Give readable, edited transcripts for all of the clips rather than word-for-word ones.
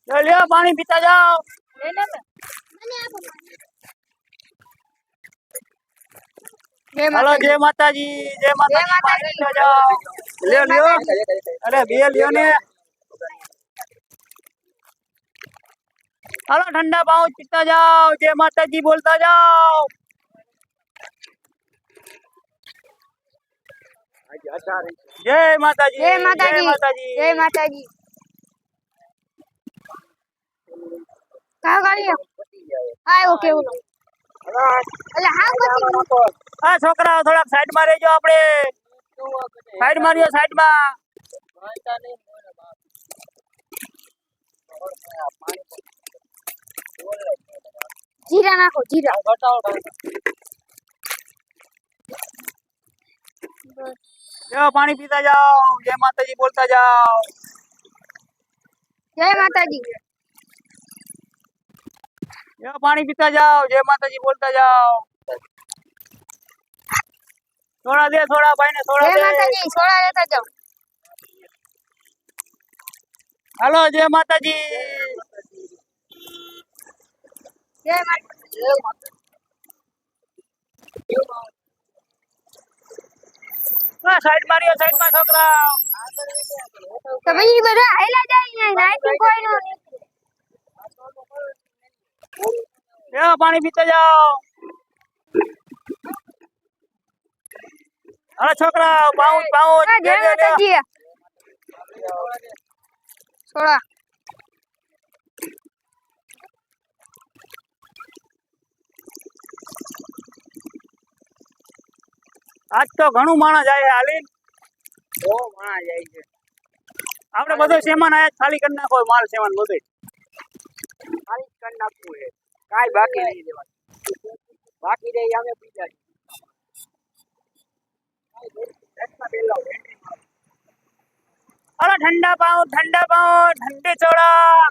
लियो पानी पीता जाओ। लेने में जय हेलो माता जय माता जी, जय माता जय जी, माता पानी जी। पीता जाओ। लियो लियो, अरे भैया लियो ने। हेलो ठंडा पानी पीता जाओ, जय माता जी बोलता जाओ। जय माता जी, जय माता जय जी माता जी। जय माता जी कहा गाड़ी आए ओके बोलो अरे हाँ कुछ हाँ छोकरा थोड़ा साइड में रही जाओ आपने। साइड मारियो साइड में। जीरा ना को जीरा लियो पानी पीता जाओ, जय माता जी बोलता जाओ। जय माता जी लियो पानी पीता जाओ, जय माता जी बोलता जाओ। थोड़ा दे, थोड़ा भाई ने थोड़ा जय दे। माता जी सोडा लेता जाओ हेलो जय माता जी। जय माता साइड मारियो साइड में छोकरा। तो भाई बड़ा हेला जाए नाइट कोई नो लियो पानी पीता जाओ। अरे छोकरा पाउच पाउच दे जय दे माता ले। जी सोडा आज तो घणું માણસ જાય હાલી બહુ માણસ જાય છે આપણે બધો સામાન આયા ખાલી કરી નાખો માલ સામાન બધો ખાલી કરી નાખવું છે કાઈ બાકી નહીં દેવાનું બાકી રહી અમે પીજા અરે ઠંડા પાઉં ઠંડી ચોળા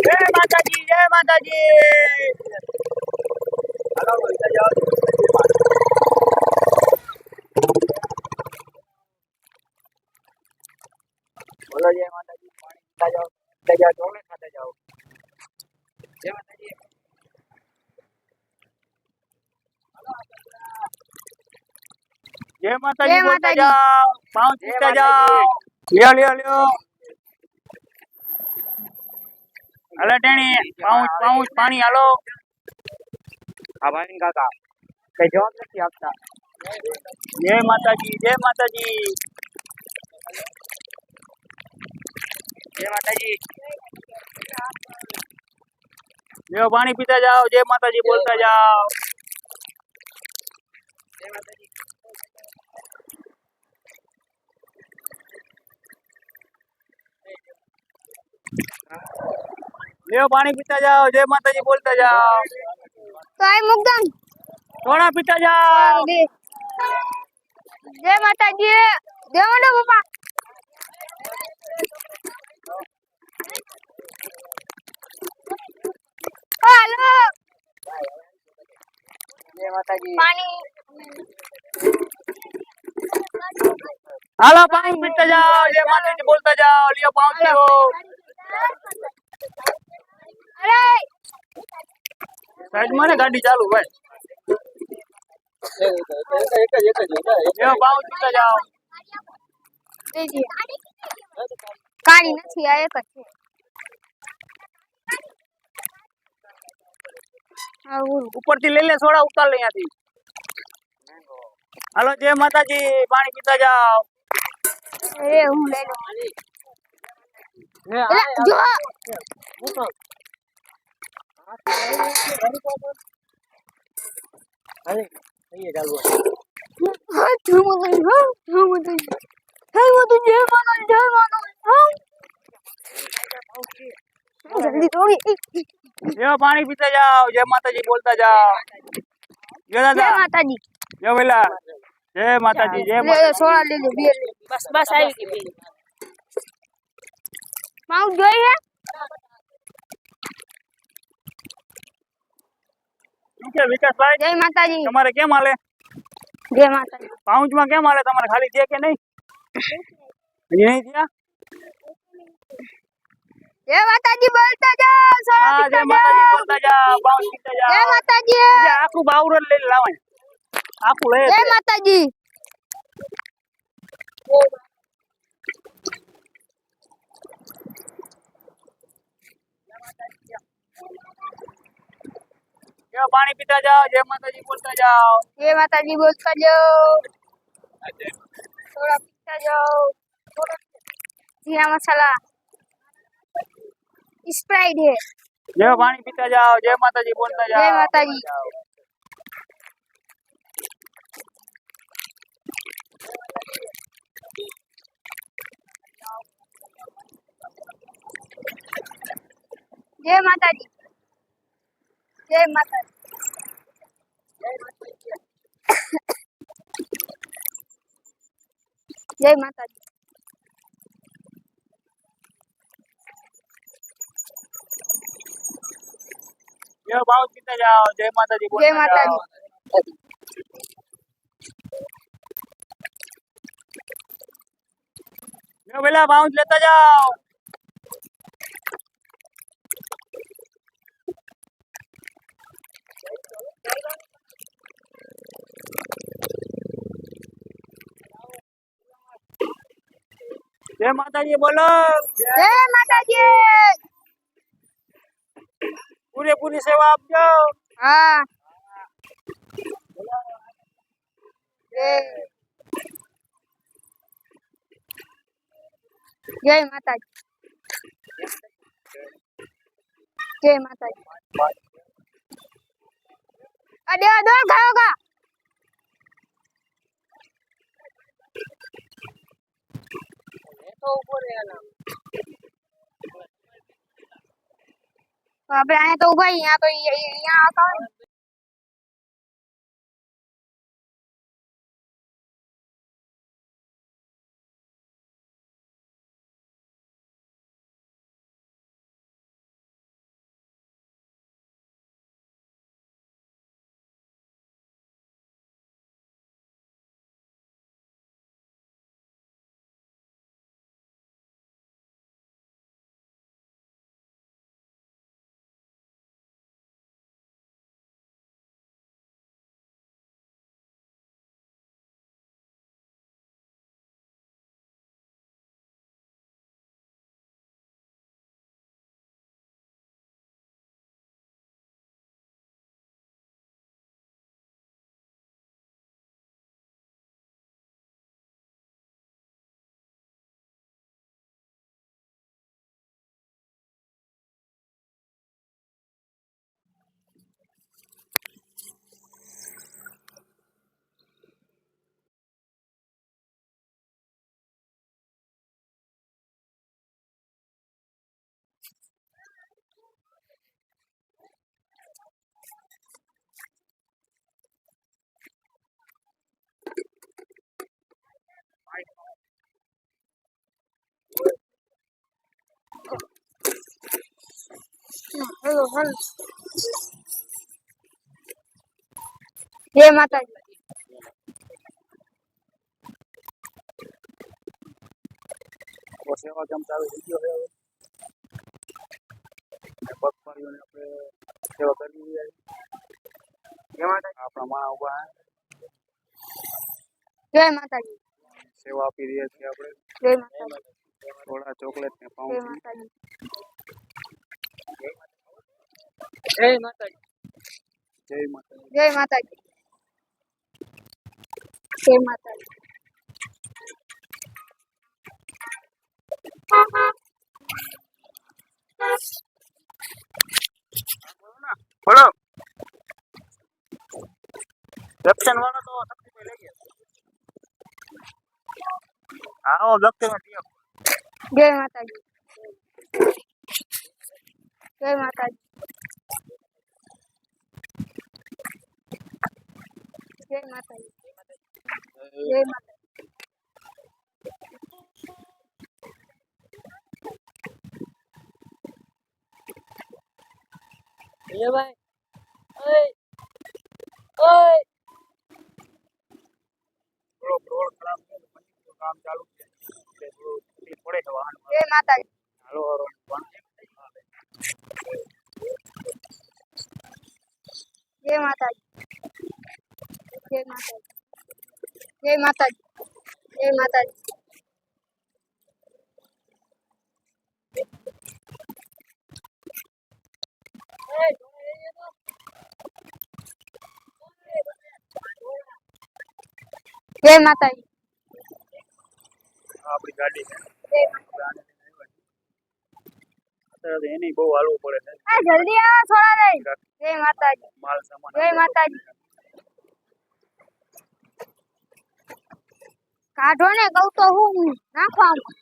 જય માતાજી જય માતાજી હાલો બોલતા જાઓ बोलो जय माता जी पानी पीता जाओ दोनों खाते जाओ जय माता जी जय माता जी बोलता जाओ पाँव पीता जाओ लियो लियो लियो हलो टेणी पाँच पाँच पानी हालो हाँ भाई काका कई जवाब नहीं आपका जय माता जी जय माता जी जय माता जी लियो पानी पीता जाओ जय माता जी बोलता जाओ जय माता जी लियो पानी पीता जाओ जय माता जी बोलता जाओ तो आई मुकदम थोड़ा पीता जाओ जय माता जी जय माता पापा हेलो जय माता जी पानी हालो पानी पीता जाओ जय माता जी बोलता जाओ लियो पाँव पियो अरे साइड में गाड़ी चालू भाई लियो पाँव पीता जाओ काली નથી આ એક જ છે ऊपर थी ले ले थोड़ा उतार ले यहाँ थी हेलो जय माता जी पानी पीता जाओ એ હું લઈ લઉં જો હા જય માતાજી જય માતાજી જય માતાજી જય માતાજી જલ્દી થોડી लियो पानी पीता जाओ जय माता जी बोलता जाओ यो જય दादा માતાજી यो बेला जय माता जी जय લે લે સોડા લે લે બે લે બસ બસ આવી ગઈ માઉ જોઈ હે શું કે વિકાસભાઈ જય માતાજી તમારે કેમ હાલે જય માતાજી પાઉચ માં કેમ હાલે તમારે ખાલી છે કે નહીં હજી નહીં થયા જય માતાજી બોલતા જાઓ સોળા હા જય પીતા માતાજી જાઓ બોલતા જાઓ બાઉન્સ પીતા જય જાઓ માતાજી બીજા આખું બાવરણ લઈને લાવાય આખું લઈ જય જ લે. માતાજી જય પાણી પીતા જાઓ જય માતાજી બોલતા જાઓ જય માતાજી બોલતા જાઓ સોળા પીતા જાઓ જીરા મસાલા સ્પ્રાઇટ है જય પાણી પીતા જાઓ જય માતાજી બોલતા જય જાઓ માતાજી जय माता दी जय माता दी जय माता दी જય બાઉન્સ પીતા જાઓ જય માતાજી जय બોલતા माता જાઓ दी જય પેલા બાઉન્સ લેતા જાઓ જય માતાજી બોલો जय माता दी પૂરેપૂરી સેવા આપજો हाँ जय जय माता दी जय माता दी अरे दौड़ खाओगा આપણે અહીંયા તો ઉભા અહીંયા તો અહીંયા આવતા હોય ને. हेलो हेलो जय माता दी સેવા કેમ ચાલુ થઈ ગયો હવે પગપાળીઓને આપણે સેવા કરવી જોઈએ એમાં આપણા માં ઉભા जय माता दी સેવા આપી રહ્યા છીએ આપણે जय माता दी થોડા ચોકલેટ ને जय પાઉં माता दी જય માતાજી જય માતાજી जय माता दी जय माता दी બોલો દક્ષિણ વાળો તો સૌથી પહેલા લઈ ગયા આવો દક્ષિણ પીઓ जय माता दी जय माता दी जय माता दी जय माता ये भाई ओए ओए रोड खराब है तो काम चालू है थोड़े वाहन जय माता दी हालो और જય માતાજી. જય માતાજી. જય માતાજી. જય માતાજી. જય માતાજી. આ આપણી ગાડી છે જય માતાજી. અત્યારે એની બહુ હાલવું પડે છે આ જલ્દી આવો થોડા દઈ. જય માતાજી. માલ સામાન જય માતાજી. કાઢો ને કહું તો હું નાખો આમાં.